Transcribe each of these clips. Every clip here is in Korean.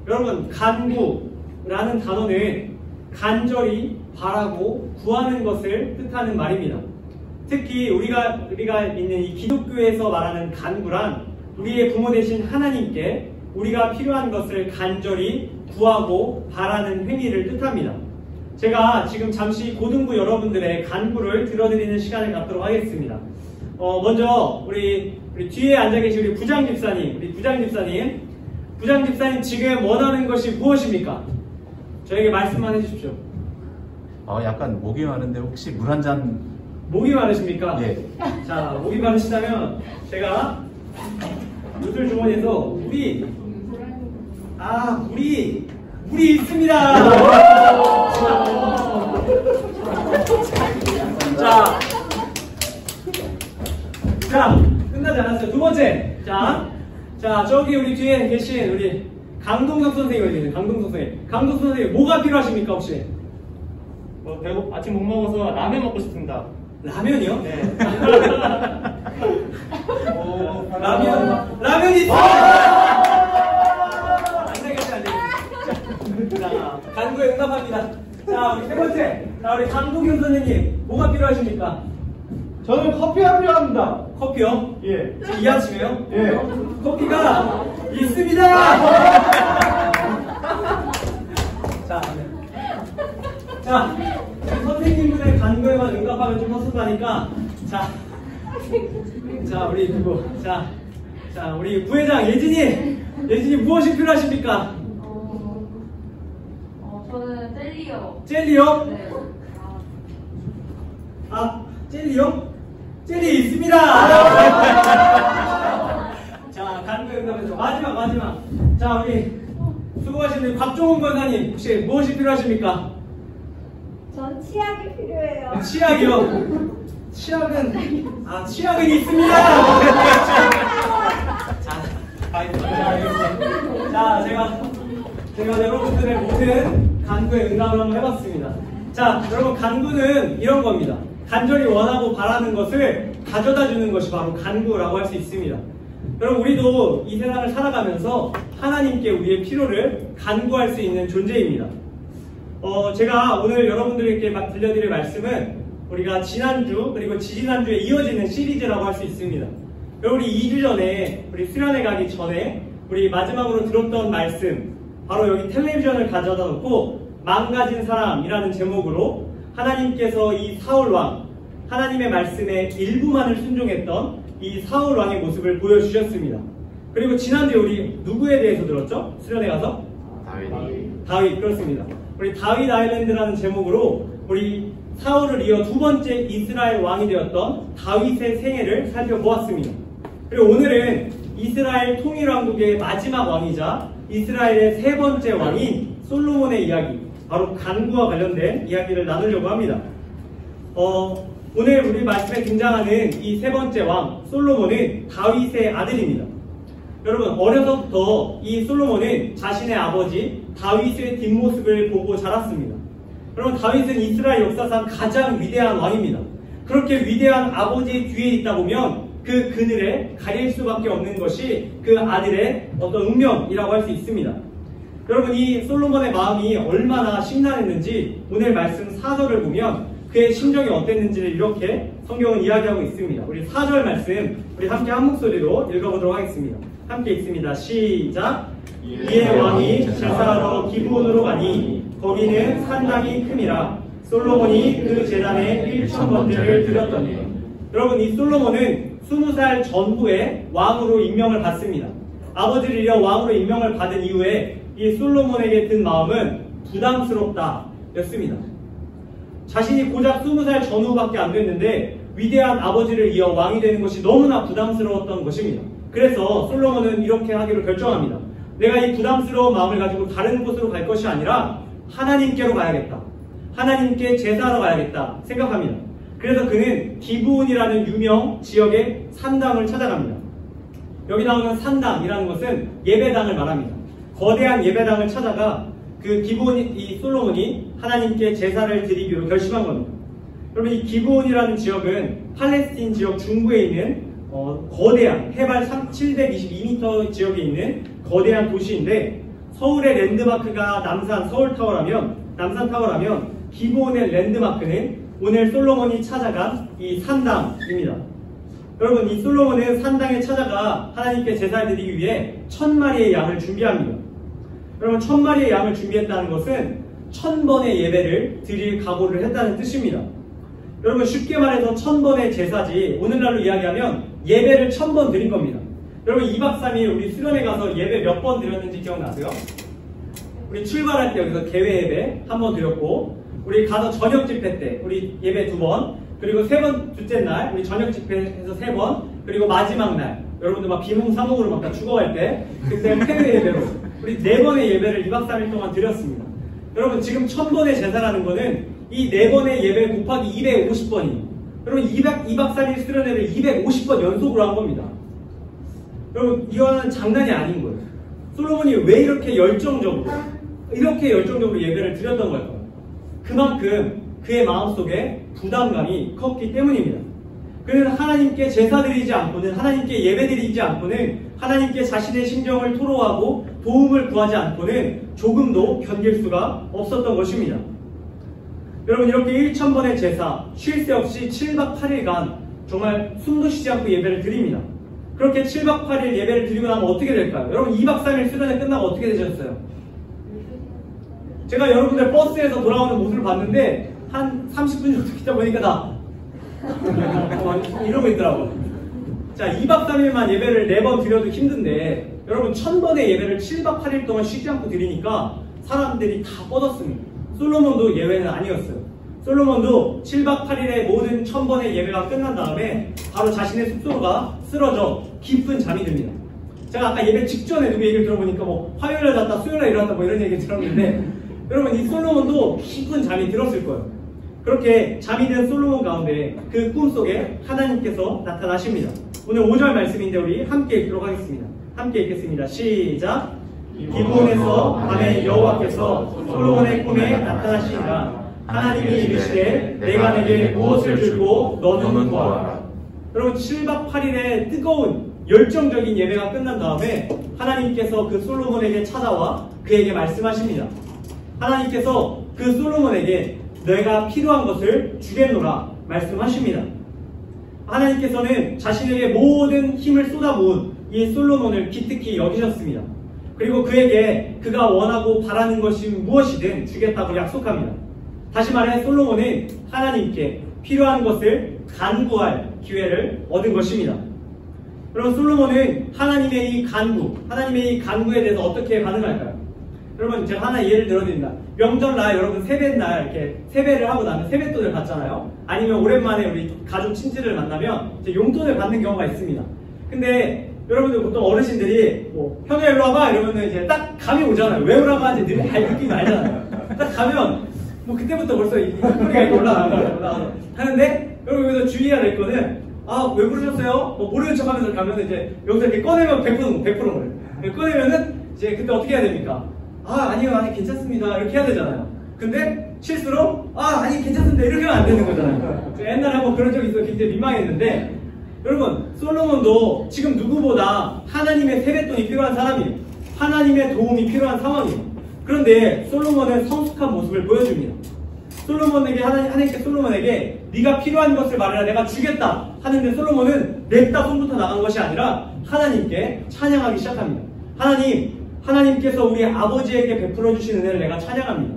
여러분, 간구라는 단어는 간절히 바라고 구하는 것을 뜻하는 말입니다. 특히 우리가 있는 이 기독교에서 말하는 간구란 우리의 부모 되신 하나님께 우리가 필요한 것을 간절히 구하고 바라는 행위를 뜻합니다. 제가 지금 잠시 고등부 여러분들의 간구를 들어드리는 시간을 갖도록 하겠습니다. 먼저 우리 뒤에 앉아 계신 우리 부장 집사님, 부장 집사님 지금 원하는 것이 무엇입니까? 저에게 말씀만 해주십시오. 약간 목이 마른데 혹시 물 한 잔? 목이 마르십니까? 예. 자, 목이 마르시다면 제가 요술 주머니에서 물이 있습니다. 자, 끝나지 않았어요. 두 번째. 자, 저기 우리 뒤에 계신 우리 강동석 선생님 어디 계세요? 강동석 선생님 뭐가 필요하십니까 혹시? 아침 못 먹어서 라면 먹고 싶습니다. 라면이요? 네. 라면이 있어! 안 되겠다. 자, 간구에 응답합니다. 자, 우리 세 번째. 자, 우리 강동현 선생님, 뭐가 필요하십니까? 저는 커피가 필요합니다. 커피요? 예. 이 아침에요? 예. 커피가 있습니다! 자, 선생님들의 간구에만 응답하면 좀 헛헛하니까, 우리 부회장 예진이 무엇이 필요하십니까? 저는 젤리요. 젤리요? 네. 젤리요? 젤리 있습니다! 자, 간구에 응답해서 마지막. 자, 우리 수고하신 우리 곽종훈 권사님, 혹시 무엇이 필요하십니까? 전 치약이 필요해요. 치약이요? 치약은 있습니다! 자, 제가 여러분들의 모든 간구에 응답을 한번 해봤습니다. 자, 여러분, 간구는 이런 겁니다. 간절히 원하고 바라는 것을 가져다 주는 것이 바로 간구라고 할 수 있습니다. 여러분, 우리도 이 세상을 살아가면서 하나님께 우리의 필요를 간구할 수 있는 존재입니다. 제가 오늘 여러분들께 들려드릴 말씀은 우리가 지난주 그리고 지지난주에 이어지는 시리즈라고 할 수 있습니다. 여러분, 우리 2주 전에 우리 수련회 가기 전에 우리 마지막으로 들었던 말씀, 바로 여기 텔레비전을 가져다 놓고 망가진 사람이라는 제목으로 하나님께서 이 사울왕, 하나님의 말씀에 일부만을 순종했던 이 사울왕의 모습을 보여주셨습니다. 그리고 지난주에 우리 누구에 대해서 들었죠? 수련회 가서? 다윗, 그렇습니다. 우리 다윗 아일랜드라는 제목으로 우리 사울을 이어 두 번째 이스라엘 왕이 되었던 다윗의 생애를 살펴보았습니다. 그리고 오늘은 이스라엘 통일왕국의 마지막 왕이자 이스라엘의 세 번째 왕인 솔로몬의 이야기, 바로 간구와 관련된 이야기를 나누려고 합니다. 오늘 우리 말씀에 등장하는 이 세 번째 왕 솔로몬은 다윗의 아들입니다. 여러분, 어려서부터 이 솔로몬은 자신의 아버지 다윗의 뒷모습을 보고 자랐습니다. 여러분, 다윗은 이스라엘 역사상 가장 위대한 왕입니다. 그렇게 위대한 아버지의 뒤에 있다 보면 그 그늘에 가릴 수밖에 없는 것이 그 아들의 어떤 운명이라고 할 수 있습니다. 여러분, 이 솔로몬의 마음이 얼마나 심란했는지 오늘 말씀 4절을 보면 그의 심정이 어땠는지를 이렇게 성경은 이야기하고 있습니다. 우리 4절 말씀 우리 함께 한 목소리로 읽어보도록 하겠습니다. 함께 읽습니다. 시작! 이에 왕이 제사하러 기브온으로 가니 거기는 산당이 큼이라 솔로몬이 그 제단에 1,000번제를 드렸더니. 여러분, 이 솔로몬은 20살 전후에 왕으로 임명을 받습니다. 아버지를 이어 왕으로 임명을 받은 이후에 이 솔로몬에게 든 마음은 부담스럽다 였습니다. 자신이 고작 20살 전후밖에 안 됐는데 위대한 아버지를 이어 왕이 되는 것이 너무나 부담스러웠던 것입니다. 그래서 솔로몬은 이렇게 하기로 결정합니다. 내가 이 부담스러운 마음을 가지고 다른 곳으로 갈 것이 아니라 하나님께로 가야겠다. 하나님께 제사하러 가야겠다 생각합니다. 그래서 그는 기브온이라는 유명 지역의 산당을 찾아갑니다. 여기 나오는 산당이라는 것은 예배당을 말합니다. 거대한 예배당을 찾아가 그 이 솔로몬이 하나님께 제사를 드리기로 결심한 겁니다. 여러분, 이 기브온이라는 지역은 팔레스틴 지역 중부에 있는 거대한 해발 722m 지역에 있는 거대한 도시인데 서울의 랜드마크가 남산타워라면 기본의 랜드마크는 오늘 솔로몬이 찾아간 이 산당입니다. 여러분, 이 솔로몬은 산당에 찾아가 하나님께 제사를 드리기 위해 1000마리의 양을 준비합니다. 여러분, 1000마리의 양을 준비했다는 것은 1000번의 예배를 드릴 각오를 했다는 뜻입니다. 여러분, 쉽게 말해서 1000번의 제사지, 오늘날로 이야기하면 예배를 1000번 드린 겁니다. 여러분, 2박 3일 우리 수련회 가서 예배 몇 번 드렸는지 기억나세요? 우리 출발할 때 여기서 개회 예배 한 번 드렸고, 우리 가서 저녁 집회 때 우리 예배 2번, 그리고 둘째 날 우리 저녁 집회에서 3번, 그리고 마지막 날 여러분들 막 비몽사몽으로 막 다 죽어갈 때 그때 폐회 예배로 우리 4번의 예배를 2박 3일 동안 드렸습니다. 여러분, 지금 1000번의 제사라는 거는 이 4번의 예배 곱하기 250번이에요. 여러분, 2박 3일 수련회를 250번 연속으로 한 겁니다. 여러분, 이거는 장난이 아닌 거예요. 솔로몬이 왜 이렇게 열정적으로 예배를 드렸던 걸까요? 그만큼 그의 마음속에 부담감이 컸기 때문입니다. 그는 하나님께 제사 드리지 않고는, 하나님께 예배 드리지 않고는, 하나님께 자신의 심정을 토로하고 도움을 구하지 않고는 조금도 견딜 수가 없었던 것입니다. 여러분, 이렇게 1000번의 제사, 쉴 새 없이 7박 8일간 정말 숨도 쉬지 않고 예배를 드립니다. 그렇게 7박 8일 예배를 드리고 나면 어떻게 될까요? 여러분, 2박 3일 수련회 끝나고 어떻게 되셨어요? 제가 여러분들 버스에서 돌아오는 모습을 봤는데 한 30분 정도 기다 보니까 다 이러고 있더라고요. 자, 2박 3일만 예배를 4번 드려도 힘든데 여러분, 1000번의 예배를 7박 8일 동안 쉬지 않고 드리니까 사람들이 다 뻗었습니다. 솔로몬도 예외는 아니었어요. 솔로몬도 7박 8일의 모든 1000번의 예배가 끝난 다음에 바로 자신의 숙소가 쓰러져 깊은 잠이 듭니다. 제가 아까 예배 직전에 누구 얘기를 들어보니까 뭐 화요일에 잤다 수요일에 일어났다 뭐 이런 얘기 들었는데 여러분, 이 솔로몬도 깊은 잠이 들었을 거예요. 그렇게 잠이 든 솔로몬 가운데 그 꿈속에 하나님께서 나타나십니다. 오늘 5절 말씀인데 우리 함께 읽도록 하겠습니다. 함께 읽겠습니다. 시작. 기브온에서 밤에 여호와께서 솔로몬의 꿈에 나타나시니라. 하나님이 이르시되 내가 내게 무엇을 줄고 너는 구하라. 여러분, 7박 8일의 뜨거운 열정적인 예배가 끝난 다음에 하나님께서 그 솔로몬에게 찾아와 그에게 말씀하십니다. 하나님께서 그 솔로몬에게 내가 필요한 것을 주겠노라 말씀하십니다. 하나님께서는 자신에게 모든 힘을 쏟아부은 이 솔로몬을 기특히 여기셨습니다. 그리고 그에게 그가 원하고 바라는 것이 무엇이든 주겠다고 약속합니다. 다시 말해 솔로몬은 하나님께 필요한 것을 간구할 기회를 얻은 것입니다. 여러분, 솔로몬은 하나님의 이 간구에 대해서 어떻게 반응할까요? 여러분, 제가 하나 예를 들어드립니다. 명절날 여러분 세뱃날 이렇게 세배를 하고 나면 세뱃돈을 받잖아요. 아니면 오랜만에 우리 가족 친지를 만나면 이제 용돈을 받는 경우가 있습니다. 근데 여러분들 보통 어르신들이 뭐 현우야 일로 와봐 이러면은 이제 딱 감이 오잖아요. 왜 오라고 하는지 느낌 알잖아요. 딱 가면 뭐 그때부터 벌써 이 소리가 올라가고 하는데 여러분, 여기서 주의해야 될 거는 왜 부르셨어요? 뭐 모르는 척 하면서 가면 이제 여기서 이렇게 꺼내면 100% 거예요. 꺼내면은 이제 그때 어떻게 해야 됩니까? 아니요, 아니 괜찮습니다 이렇게 해야 되잖아요. 근데 실수로 아니 괜찮습니다 이렇게 하면 안 되는 거잖아요. 옛날에 한번 그런 적이 있어서 굉장히 민망했는데 여러분, 솔로몬도 지금 누구보다 하나님의 세뱃돈이 필요한 사람이에요. 하나님의 도움이 필요한 상황이에요. 그런데 솔로몬은 성숙한 모습을 보여줍니다. 하나님께 솔로몬에게 네가 필요한 것을 말해라 내가 주겠다 하는데 솔로몬은 냅다 손부터 나간 것이 아니라 하나님께 찬양하기 시작합니다. 하나님께서 우리 아버지에게 베풀어 주신 은혜를 내가 찬양합니다.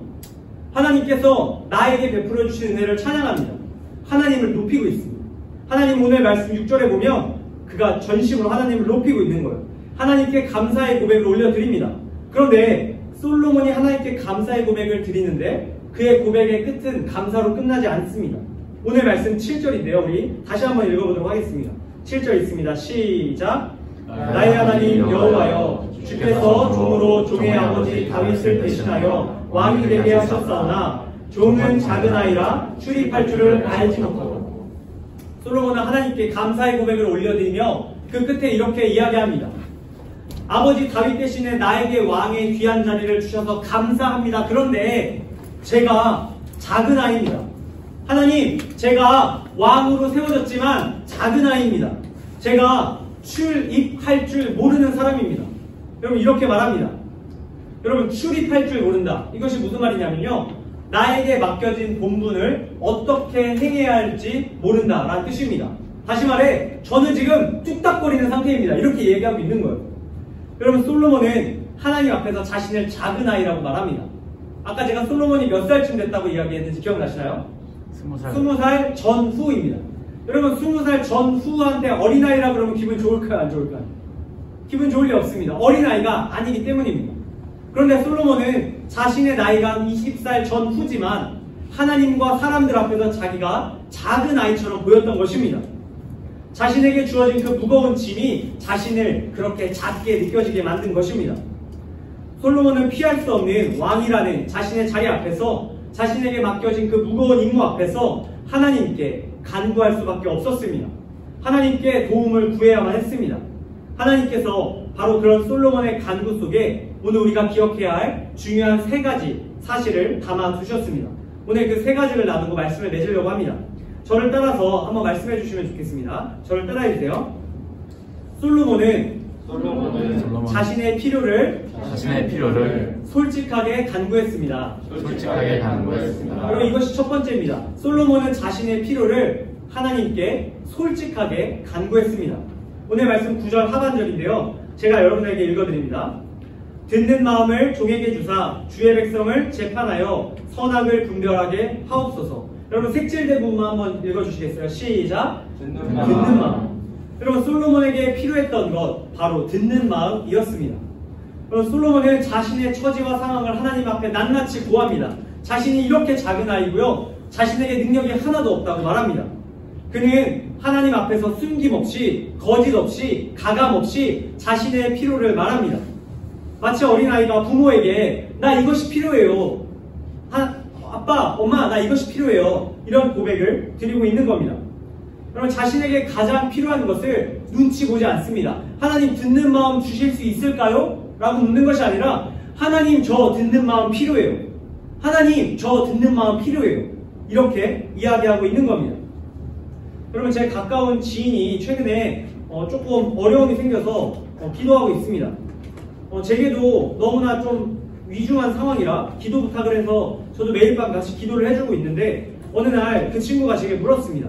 하나님께서 나에게 베풀어 주신 은혜를 찬양합니다. 하나님을 높이고 있습니다. 하나님 오늘 말씀 6절에 보면 그가 전심으로 하나님을 높이고 있는 거예요. 하나님께 감사의 고백을 올려드립니다. 그런데 솔로몬이 하나님께 감사의 고백을 드리는데 그의 고백의 끝은 감사로 끝나지 않습니다. 오늘 말씀 7절인데요. 우리 다시 한번 읽어보도록 하겠습니다. 7절 있습니다. 시작. 나의 하나님 여호와여, 주께서 종으로 종의 아버지 다윗을 대신하여 왕이 되게 하셨사오나 종은 작은 아이라 출입할 줄을 알지 못하고. 솔로몬은 하나님께 감사의 고백을 올려드리며 그 끝에 이렇게 이야기합니다. 아버지 다윗 대신에 나에게 왕의 귀한 자리를 주셔서 감사합니다. 그런데 제가 작은 아이입니다. 하나님, 제가 왕으로 세워졌지만 작은 아이입니다. 제가 출입할 줄 모르는 사람입니다. 여러분, 이렇게 말합니다. 여러분 출입할 줄 모른다. 이것이 무슨 말이냐면요. 나에게 맡겨진 본분을 어떻게 행해야 할지 모른다라는 뜻입니다. 다시 말해 저는 지금 뚝딱거리는 상태입니다. 이렇게 얘기하고 있는 거예요. 여러분 솔로몬은 하나님 앞에서 자신을 작은 아이라고 말합니다. 아까 제가 솔로몬이 몇 살쯤 됐다고 이야기했는지 기억나시나요? 20살. 20살 전후입니다. 여러분 20살 전후한테 어린아이라 그러면 기분 좋을까요? 안 좋을까요? 기분 좋을 리 없습니다. 어린아이가 아니기 때문입니다. 그런데 솔로몬은 자신의 나이가 20살 전후지만 하나님과 사람들 앞에서 자기가 작은 아이처럼 보였던 것입니다. 자신에게 주어진 그 무거운 짐이 자신을 그렇게 작게 느껴지게 만든 것입니다. 솔로몬은 피할 수 없는 왕이라는 자신의 자리 앞에서 자신에게 맡겨진 그 무거운 임무 앞에서 하나님께 간구할 수밖에 없었습니다. 하나님께 도움을 구해야만 했습니다. 하나님께서 바로 그런 솔로몬의 간구 속에 오늘 우리가 기억해야 할 중요한 3가지 사실을 담아두셨습니다. 오늘 그 3가지를 나누고 말씀을 맺으려고 합니다. 저를 따라서 한번 말씀해 주시면 좋겠습니다. 저를 따라해 주세요. 솔로몬은 자신의 필요를 솔직하게 간구했습니다. 그리고 이것이 첫 번째입니다. 솔로몬은 자신의 필요를 하나님께 솔직하게 간구했습니다. 오늘 말씀 9절 하반절인데요. 제가 여러분에게 읽어드립니다. 듣는 마음을 종에게 주사 주의 백성을 재판하여 선악을 분별하게 하옵소서. 여러분 색칠된 부분만 한번 읽어주시겠어요? 시작! 듣는 마음. 여러분 솔로몬에게 필요했던 것 바로 듣는 마음이었습니다. 여러분 솔로몬은 자신의 처지와 상황을 하나님 앞에 낱낱이 고합니다. 자신이 이렇게 작은 아이고요. 자신에게 능력이 하나도 없다고 말합니다. 그는 하나님 앞에서 숨김없이 거짓 없이 가감 없이 자신의 필요를 말합니다. 마치 어린아이가 부모에게 나 이것이 필요해요. 아빠, 엄마 나 이것이 필요해요. 이런 고백을 드리고 있는 겁니다. 여러분 자신에게 가장 필요한 것을 눈치 보지 않습니다. 하나님 듣는 마음 주실 수 있을까요? 라고 묻는 것이 아니라 하나님 저 듣는 마음 필요해요. 하나님 저 듣는 마음 필요해요. 이렇게 이야기하고 있는 겁니다. 여러분 제 가까운 지인이 최근에 조금 어려움이 생겨서 기도하고 있습니다. 제게도 너무나 좀 위중한 상황이라 기도 부탁을 해서 저도 매일 밤 같이 기도를 해주고 있는데 어느 날 그 친구가 제게 물었습니다.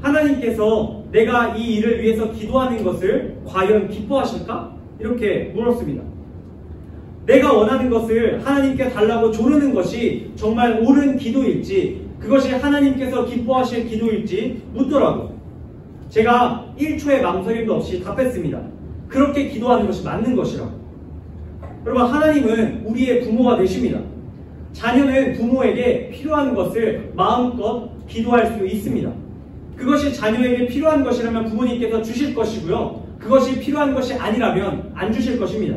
하나님께서 내가 이 일을 위해서 기도하는 것을 과연 기뻐하실까? 이렇게 물었습니다. 내가 원하는 것을 하나님께 달라고 조르는 것이 정말 옳은 기도일지 그것이 하나님께서 기뻐하실 기도일지 묻더라고요. 제가 1초의 망설임도 없이 답했습니다. 그렇게 기도하는 것이 맞는 것이라고. 여러분 하나님은 우리의 부모가 되십니다. 자녀는 부모에게 필요한 것을 마음껏 기도할 수 있습니다. 그것이 자녀에게 필요한 것이라면 부모님께서 주실 것이고요. 그것이 필요한 것이 아니라면 안 주실 것입니다.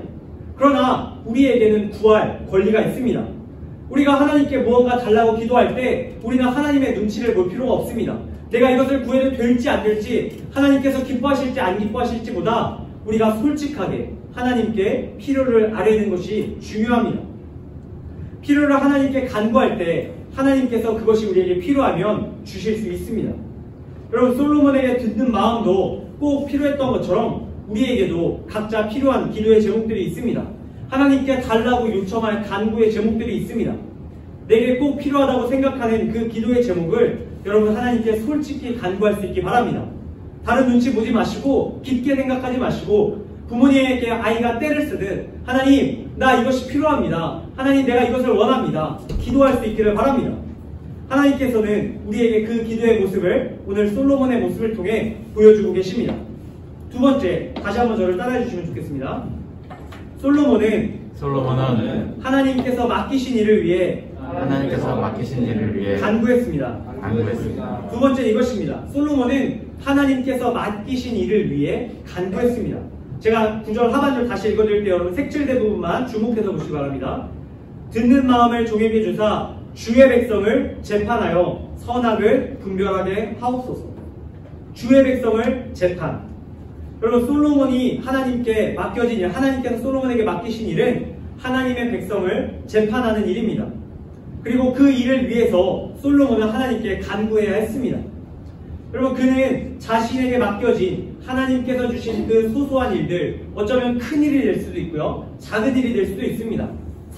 그러나 우리에게는 구할 권리가 있습니다. 우리가 하나님께 무언가 달라고 기도할 때 우리는 하나님의 눈치를 볼 필요가 없습니다. 내가 이것을 구해도 될지 안 될지 하나님께서 기뻐하실지 안 기뻐하실지보다 우리가 솔직하게 하나님께 필요를 아뢰는 것이 중요합니다. 필요를 하나님께 간구할 때 하나님께서 그것이 우리에게 필요하면 주실 수 있습니다. 여러분 솔로몬에게 듣는 마음도 꼭 필요했던 것처럼 우리에게도 각자 필요한 기도의 제목들이 있습니다. 하나님께 달라고 요청할 간구의 제목들이 있습니다. 내게 꼭 필요하다고 생각하는 그 기도의 제목을 여러분 하나님께 솔직히 간구할 수 있기 바랍니다. 다른 눈치 보지 마시고 깊게 생각하지 마시고 부모님에게 아이가 떼를 쓰듯 하나님 나 이것이 필요합니다. 하나님 내가 이것을 원합니다. 기도할 수 있기를 바랍니다. 하나님께서는 우리에게 그 기도의 모습을 오늘 솔로몬의 모습을 통해 보여주고 계십니다. 두 번째, 다시 한번 저를 따라해 주시면 좋겠습니다. 솔로몬은 하나님께서 맡기신 일을 위해 간구했습니다. 두 번째 이것입니다. 솔로몬은 하나님께서 맡기신 일을 위해 간구했습니다. 제가 9절 하반절 다시 읽어드릴 때 여러분 색칠된 부분만 주목해서 보시기 바랍니다. 듣는 마음을 종에게 주사 주의 백성을 재판하여 선악을 분별하게 하옵소서. 주의 백성을 재판. 여러분 솔로몬이 하나님께 맡겨진 일, 하나님께서 솔로몬에게 맡기신 일은 하나님의 백성을 재판하는 일입니다. 그리고 그 일을 위해서 솔로몬은 하나님께 간구해야 했습니다. 여러분 그는 자신에게 맡겨진 하나님께서 주신 그 소소한 일들, 어쩌면 큰 일이 될 수도 있고요, 작은 일이 될 수도 있습니다.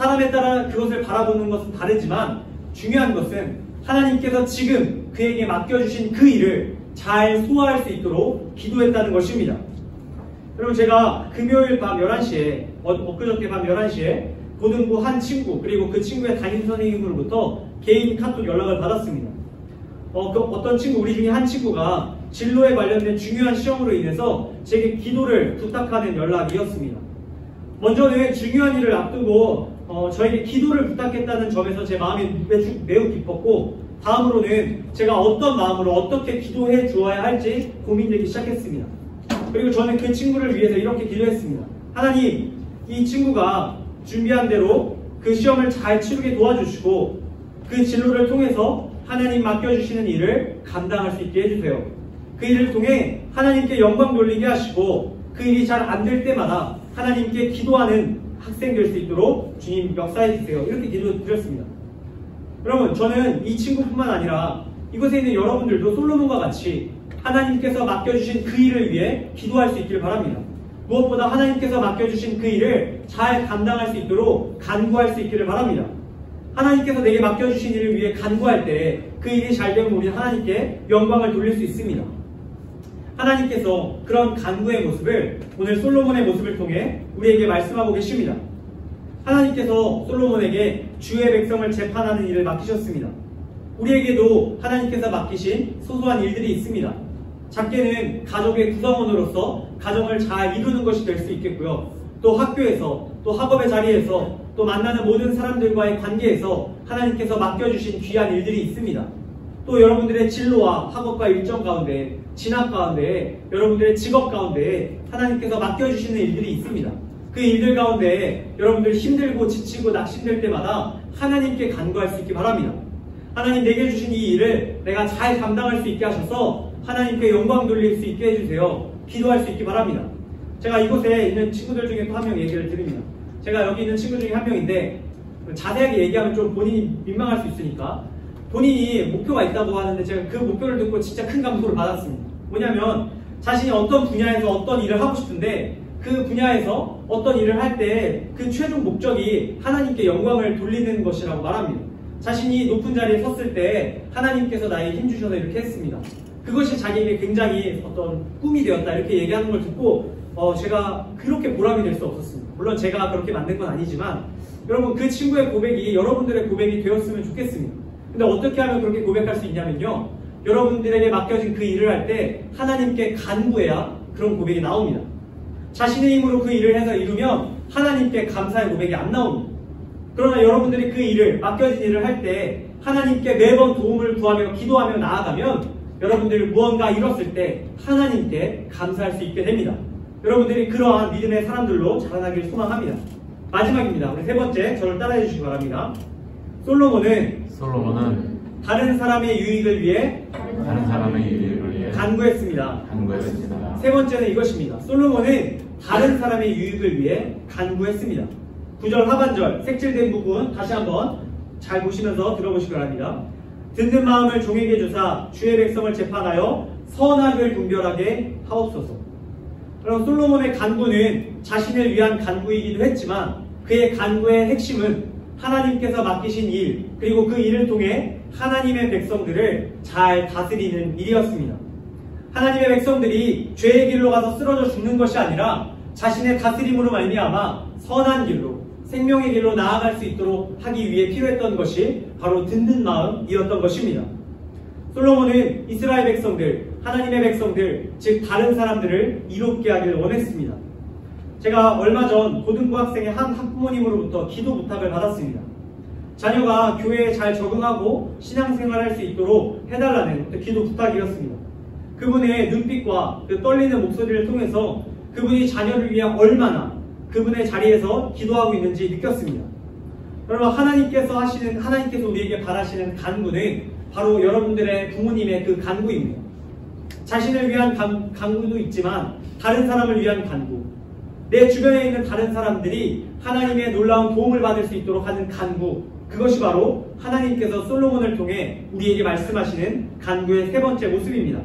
사람에 따라 그것을 바라보는 것은 다르지만 중요한 것은 하나님께서 지금 그에게 맡겨주신 그 일을 잘 소화할 수 있도록 기도했다는 것입니다. 여러분, 제가 금요일 밤 11시에 엊그저께 밤 11시에 고등부 한 친구 그리고 그 친구의 담임 선생님으로부터 개인 카톡 연락을 받았습니다. 어떤 친구, 우리 중에 한 친구가 진로에 관련된 중요한 시험으로 인해서 제게 기도를 부탁하는 연락이었습니다. 먼저는 중요한 일을 앞두고 저에게 기도를 부탁했다는 점에서 제 마음이 매우 기뻤고, 다음으로는 제가 어떤 마음으로 어떻게 기도해 주어야 할지 고민되기 시작했습니다. 그리고 저는 그 친구를 위해서 이렇게 기도했습니다. 하나님, 이 친구가 준비한 대로 그 시험을 잘 치르게 도와주시고 그 진로를 통해서 하나님 맡겨주시는 일을 감당할 수 있게 해주세요. 그 일을 통해 하나님께 영광 돌리게 하시고 그 일이 잘 안 될 때마다 하나님께 기도하는 학생 될 수 있도록 주님 역사해 주세요. 이렇게 기도드렸습니다. 여러분, 저는 이 친구뿐만 아니라 이곳에 있는 여러분들도 솔로몬과 같이 하나님께서 맡겨주신 그 일을 위해 기도할 수 있기를 바랍니다. 무엇보다 하나님께서 맡겨주신 그 일을 잘 감당할 수 있도록 간구할 수 있기를 바랍니다. 하나님께서 내게 맡겨주신 일을 위해 간구할 때 그 일이 잘 되면 우리는 하나님께 영광을 돌릴 수 있습니다. 하나님께서 그런 간구의 모습을 오늘 솔로몬의 모습을 통해 우리에게 말씀하고 계십니다. 하나님께서 솔로몬에게 주의 백성을 재판하는 일을 맡기셨습니다. 우리에게도 하나님께서 맡기신 소소한 일들이 있습니다. 작게는 가족의 구성원으로서 가정을 잘 이루는 것이 될 수 있겠고요. 또 학교에서, 또 학업의 자리에서, 또 만나는 모든 사람들과의 관계에서 하나님께서 맡겨주신 귀한 일들이 있습니다. 또 여러분들의 진로와 학업과 일정 가운데, 진학 가운데, 여러분들의 직업 가운데 하나님께서 맡겨주시는 일들이 있습니다. 그 일들 가운데 여러분들 힘들고 지치고 낙심될 때마다 하나님께 간구할 수 있기 바랍니다. 하나님, 내게 주신 이 일을 내가 잘 감당할 수 있게 하셔서 하나님께 영광 돌릴 수 있게 해주세요. 기도할 수 있기 바랍니다. 제가 이곳에 있는 친구들 중에 또 한 명 얘기를 드립니다. 제가 여기 있는 친구 중에 한 명인데 자세하게 얘기하면 좀 본인이 민망할 수 있으니까, 본인이 목표가 있다고 하는데 제가 그 목표를 듣고 진짜 큰 감동을 받았습니다. 뭐냐면 자신이 어떤 분야에서 어떤 일을 하고 싶은데 그 분야에서 어떤 일을 할 때 그 최종 목적이 하나님께 영광을 돌리는 것이라고 말합니다. 자신이 높은 자리에 섰을 때 하나님께서 나에게 힘주셔서 이렇게 했습니다. 그것이 자기에게 굉장히 어떤 꿈이 되었다, 이렇게 얘기하는 걸 듣고 제가 그렇게 보람이 될 수 없었습니다. 물론 제가 그렇게 만든 건 아니지만 여러분, 그 친구의 고백이 여러분들의 고백이 되었으면 좋겠습니다. 근데 어떻게 하면 그렇게 고백할 수 있냐면요, 여러분들에게 맡겨진 그 일을 할 때 하나님께 간구해야 그런 고백이 나옵니다. 자신의 힘으로 그 일을 해서 이루면 하나님께 감사의 고백이 안 나옵니다. 그러나 여러분들이 그 일을, 맡겨진 일을 할 때 하나님께 매번 도움을 구하며 기도하며 나아가면 여러분들이 무언가 이뤘을 때 하나님께 감사할 수 있게 됩니다. 여러분들이 그러한 믿음의 사람들로 자라나길 소망합니다. 마지막입니다. 우리 세 번째, 저를 따라해 주시기 바랍니다. 솔로몬은 다른 사람의 유익을 위해 간구했습니다. 세 번째는 이것입니다. 솔로몬은 다른 사람의 유익을 위해 간구했습니다. 9절 하반절 색칠된 부분 다시 한번 잘 보시면서 들어보시기 바랍니다. 듣는 마음을 종에게 주사 주의 백성을 재판하여 선악을 분별하게 하옵소서. 그럼 솔로몬의 간구는 자신을 위한 간구이기도 했지만 그의 간구의 핵심은 하나님께서 맡기신 일, 그리고 그 일을 통해 하나님의 백성들을 잘 다스리는 일이었습니다. 하나님의 백성들이 죄의 길로 가서 쓰러져 죽는 것이 아니라 자신의 다스림으로 말미암아 선한 길로, 생명의 길로 나아갈 수 있도록 하기 위해 필요했던 것이 바로 듣는 마음이었던 것입니다. 솔로몬은 이스라엘 백성들, 하나님의 백성들, 즉 다른 사람들을 이롭게 하기를 원했습니다. 제가 얼마 전 고등부 학생의 한 학부모님으로부터 기도 부탁을 받았습니다. 자녀가 교회에 잘 적응하고 신앙생활할 수 있도록 해달라는 기도 부탁이었습니다. 그분의 눈빛과 그 떨리는 목소리를 통해서 그분이 자녀를 위해 얼마나 그분의 자리에서 기도하고 있는지 느꼈습니다. 여러분, 하나님께서 우리에게 바라시는 간구는 바로 여러분들의 부모님의 그 간구입니다. 자신을 위한 간구도 있지만 다른 사람을 위한 간구, 내 주변에 있는 다른 사람들이 하나님의 놀라운 도움을 받을 수 있도록 하는 간구, 그것이 바로 하나님께서 솔로몬을 통해 우리에게 말씀하시는 간구의 세 번째 모습입니다.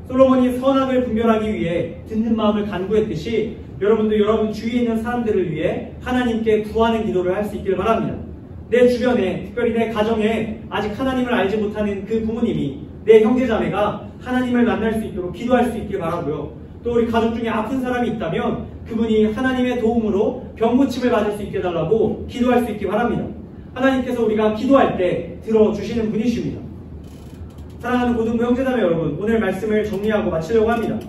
솔로몬이 선악을 분별하기 위해 듣는 마음을 간구했듯이 여러분도 여러분 주위에 있는 사람들을 위해 하나님께 구하는 기도를 할 수 있기를 바랍니다. 내 주변에, 특별히 내 가정에 아직 하나님을 알지 못하는 그 부모님이, 내 형제자매가 하나님을 만날 수 있도록 기도할 수 있기를 바라고요. 또 우리 가족 중에 아픈 사람이 있다면 그분이 하나님의 도움으로 병고침을 받을 수 있게 해달라고 기도할 수 있기 바랍니다. 하나님께서 우리가 기도할 때 들어주시는 분이십니다. 사랑하는 고등부 형제자매 여러분, 오늘 말씀을 정리하고 마치려고 합니다.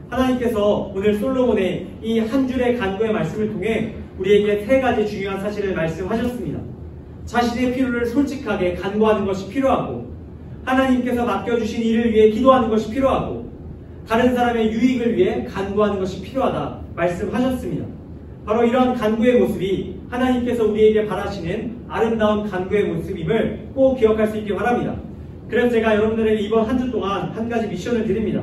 하나님께서 오늘 솔로몬의 이 한 줄의 간구의 말씀을 통해 우리에게 세 가지 중요한 사실을 말씀하셨습니다. 자신의 필요를 솔직하게 간구하는 것이 필요하고, 하나님께서 맡겨주신 일을 위해 기도하는 것이 필요하고, 다른 사람의 유익을 위해 간구하는 것이 필요하다 말씀하셨습니다. 바로 이러한 간구의 모습이 하나님께서 우리에게 바라시는 아름다운 간구의 모습임을 꼭 기억할 수 있기 바랍니다. 그래서 제가 여러분들에게 이번 한 주 동안 한 가지 미션을 드립니다.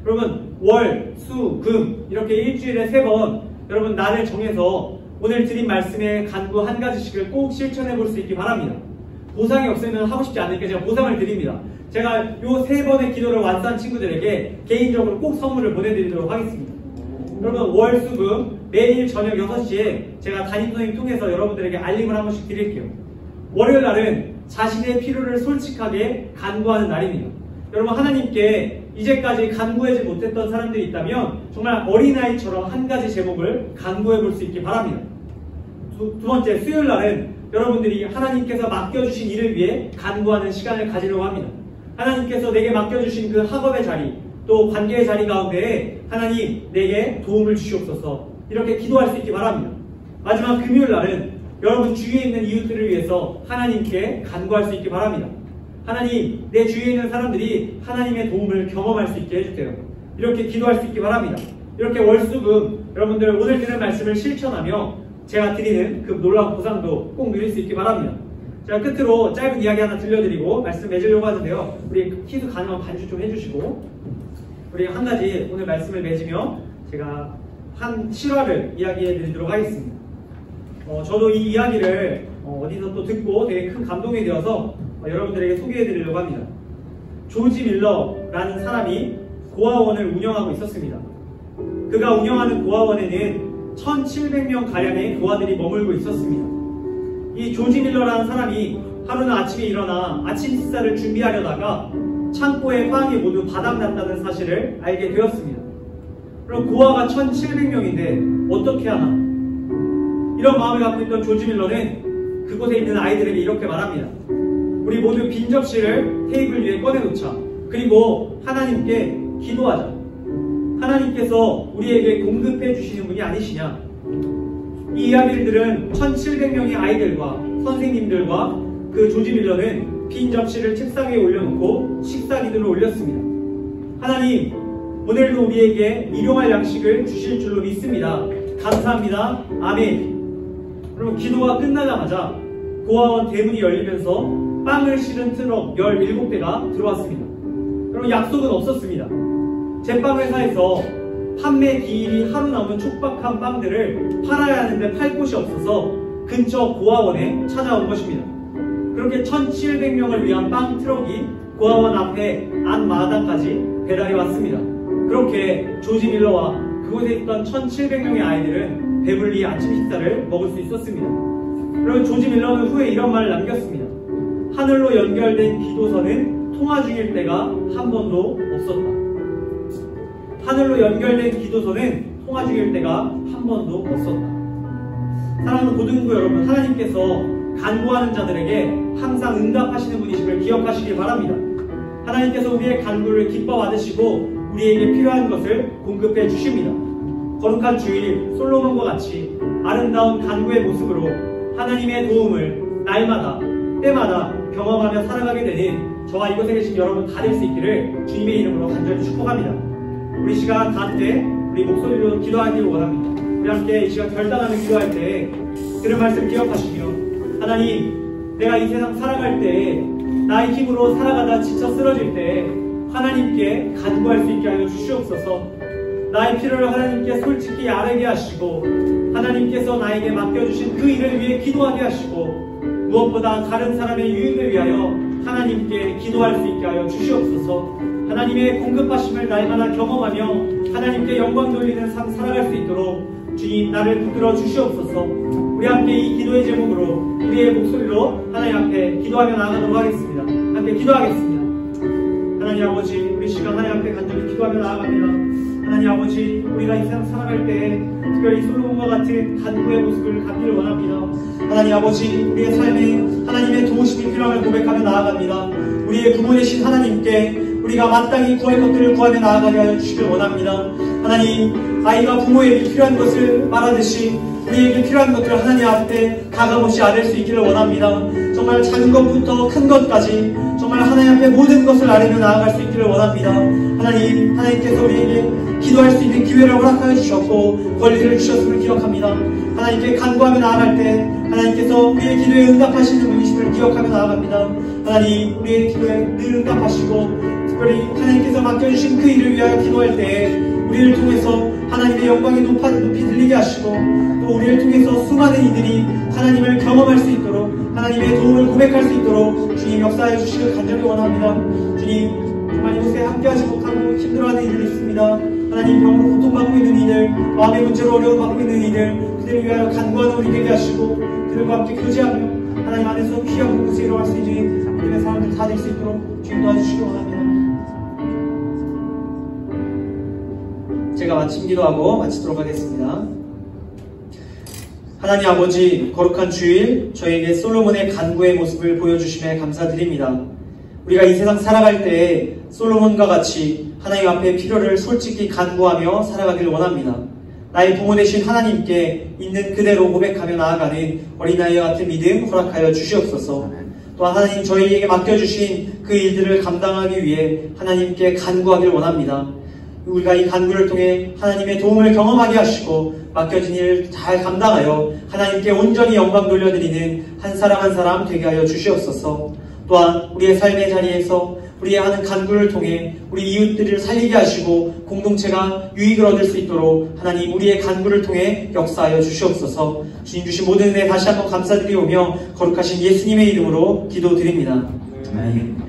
여러분, 월, 수, 금 이렇게 일주일에 3번 여러분 날을 정해서 오늘 드린 말씀의 간구 한 가지씩을 꼭 실천해 볼 수 있기 바랍니다. 보상이 없으면 하고 싶지 않으니까 제가 보상을 드립니다. 제가 요 3번의 기도를 완수한 친구들에게 개인적으로 꼭 선물을 보내드리도록 하겠습니다. 여러분, 월, 수, 금 매일 저녁 6시에 제가 담임선생님 통해서 여러분들에게 알림을 한 번씩 드릴게요. 월요일 날은 자신의 필요를 솔직하게 간구하는 날입니다. 여러분, 하나님께 이제까지 간구하지 못했던 사람들이 있다면 정말 어린아이처럼 한 가지 제목을 간구해 볼 수 있기 바랍니다. 두 번째, 수요일 날은 여러분들이 하나님께서 맡겨주신 일을 위해 간구하는 시간을 가지려고 합니다. 하나님께서 내게 맡겨주신 그 학업의 자리, 또 관계의 자리 가운데 하나님 내게 도움을 주시옵소서, 이렇게 기도할 수 있기 바랍니다. 마지막 금요일 날은 여러분 주위에 있는 이웃들을 위해서 하나님께 간구할 수 있기 바랍니다. 하나님, 내 주위에 있는 사람들이 하나님의 도움을 경험할 수 있게 해주세요. 이렇게 기도할 수 있기 바랍니다. 이렇게 월수금 여러분들 오늘 드는 말씀을 실천하며 제가 드리는 그 놀라운 보상도 꼭 누릴 수 있기 바랍니다. 제가 끝으로 짧은 이야기 하나 들려드리고 말씀 맺으려고 하는데요. 우리 키도 가능한 반주 좀 해주시고, 우리 한 가지 오늘 말씀을 맺으며 제가 한 실화를 이야기해 드리도록 하겠습니다. 저도 이 이야기를 어디서 또 듣고 되게 큰 감동이 되어서 여러분들에게 소개해 드리려고 합니다. 조지 밀러라는 사람이 고아원을 운영하고 있었습니다. 그가 운영하는 고아원에는 1700명 가량의 고아들이 머물고 있었습니다. 이 조지 밀러라는 사람이 하루는 아침에 일어나 아침 식사를 준비하려다가 창고에 빵이 모두 바닥났다는 사실을 알게 되었습니다. 그럼 고아가 1700명인데 어떻게 하나? 이런 마음을 갖고 있던 조지 밀러는 그곳에 있는 아이들에게 이렇게 말합니다. 우리 모두 빈 접시를 테이블 위에 꺼내놓자. 그리고 하나님께 기도하자. 하나님께서 우리에게 공급해 주시는 분이 아니시냐? 이 이야기를 들은 1700명의 아이들과 선생님들과 그 조지 밀러는 빈 접시를 책상 위에 올려놓고 식사 기도를 올렸습니다. 하나님, 오늘도 우리에게 일용할 양식을 주실 줄로 믿습니다. 감사합니다. 아멘. 그럼 기도가 끝나자마자 고아원 대문이 열리면서 빵을 실은 트럭 17대가 들어왔습니다. 그럼 약속은 없었습니다. 제빵회사에서 판매 기일이 하루 남은 촉박한 빵들을 팔아야 하는데 팔 곳이 없어서 근처 고아원에 찾아온 것입니다. 그렇게 1700명을 위한 빵 트럭이 고아원 앞에 앞마당까지 배달이 왔습니다. 그렇게 조지 밀러와 그곳에 있던 1700명의 아이들은 배불리 아침 식사를 먹을 수 있었습니다. 그리고 조지 밀러는 후에 이런 말을 남겼습니다. 하늘로 연결된 기도선은 통화 중일 때가 한 번도 없었다. 하늘로 연결된 기도선은 통화 중일 때가 한 번도 없었다. 사랑하는 고등부 여러분, 하나님께서 간구하는 자들에게 항상 응답하시는 분이심을 기억하시길 바랍니다. 하나님께서 우리의 간구를 기뻐 받으시고 우리에게 필요한 것을 공급해 주십니다. 거룩한 주일 솔로몬과 같이 아름다운 간구의 모습으로 하나님의 도움을 날마다 때마다 경험하며 살아가게 되는 저와 이곳에 계신 여러분 다 될 수 있기를 주님의 이름으로 간절히 축복합니다. 우리 시간 다 때 우리 목소리로 기도하기를 원합니다. 우리 함께 이 시간 결단하며 기도할 때 들은 말씀 기억하시며, 하나님, 내가 이 세상 살아갈 때 나의 힘으로 살아가다 지쳐 쓰러질 때 하나님께 간구할 수 있게 하여 주시옵소서. 나의 필요를 하나님께 솔직히 아뢰게 하시고 하나님께서 나에게 맡겨주신 그 일을 위해 기도하게 하시고 무엇보다 다른 사람의 유익을 위하여 하나님께 기도할 수 있게 하여 주시옵소서. 하나님의 공급하심을 날마다 경험하며 하나님께 영광 돌리는 삶 살아갈 수 있도록 주님 나를 붙들어 주시옵소서. 우리 함께 이 기도의 제목으로 우리의 목소리로 하나님 앞에 기도하며 나아가도록 하겠습니다. 함께 기도하겠습니다. 하나님 아버지, 우리 시간 하나님 앞에 간절히 기도하며 나아갑니다. 하나님 아버지, 우리가 이 세상 살아갈 때 특별히 솔로몬과 같은 간구의 모습을 갖기를 원합니다. 하나님 아버지, 우리의 삶에 하나님의 도우심이 필요함을 고백하며 나아갑니다. 우리의 부모 되신 하나님께 우리가 마땅히 구할 것들을 구하며 나아가게 하여 주시길 원합니다. 하나님, 아이가 부모에게 필요한 것을 말하듯이 우리에게 필요한 것들을 하나님 앞에 가감없이 아뢰 수 있기를 원합니다. 정말 작은 것부터 큰 것까지 정말 하나님 앞에 모든 것을 아뢰며 나아갈 수 있기를 원합니다. 하나님, 하나님께서 우리에게 기도할 수 있는 기회를 허락하여 주셨고 권리를 주셨음을 기억합니다. 하나님께 간구하며 나아갈 때 하나님께서 우리의 기도에 응답하시는 분이심을 기억하며 나아갑니다. 하나님, 우리의 기도에 늘 응답하시고 특별히 하나님께서 맡겨주신 그 일을 위하여 기도할 때 우리를 통해서 하나님의 영광이 높이 들리게 하시고 또 우리를 통해서 수많은 이들이 하나님을 경험할 수 있도록 하나님의 도움을 고백할 수 있도록 주님 역사해 주시길 간절히 원합니다. 주님, 정말 이곳에 함께하지 못하고 힘들어하는 이들이 있습니다. 하나님, 병으로 고통받고 있는 이들, 마음의 문제로 어려움 받고 있는 이들, 그들을 위하여 간구하는 우리 되게 하시고 그들과 함께 교제하며 하나님 안에서 귀한 공동체 일어날 수 있는 우리의 사람들 다 될 수 있도록 주님 도와주시기 원합니다. 제가 마침 기도하고 마치도록 하겠습니다. 하나님 아버지, 거룩한 주일 저에게 솔로몬의 간구의 모습을 보여주심에 감사드립니다. 우리가 이 세상 살아갈 때에 솔로몬과 같이 하나님 앞에 필요를 솔직히 간구하며 살아가길 원합니다. 나의 부모 되신 하나님께 있는 그대로 고백하며 나아가는 어린아이와 같은 믿음 허락하여 주시옵소서. 또한 하나님, 저희에게 맡겨주신 그 일들을 감당하기 위해 하나님께 간구하길 원합니다. 우리가 이 간구를 통해 하나님의 도움을 경험하게 하시고 맡겨진 일을 잘 감당하여 하나님께 온전히 영광 돌려드리는 한 사람 한 사람 되게 하여 주시옵소서. 또한 우리의 삶의 자리에서 우리의 하는 간구를 통해 우리 이웃들을 살리게 하시고 공동체가 유익을 얻을 수 있도록 하나님, 우리의 간구를 통해 역사하여 주시옵소서. 주님 주신 모든 은혜 다시 한번 감사드리오며 거룩하신 예수님의 이름으로 기도드립니다. 아멘.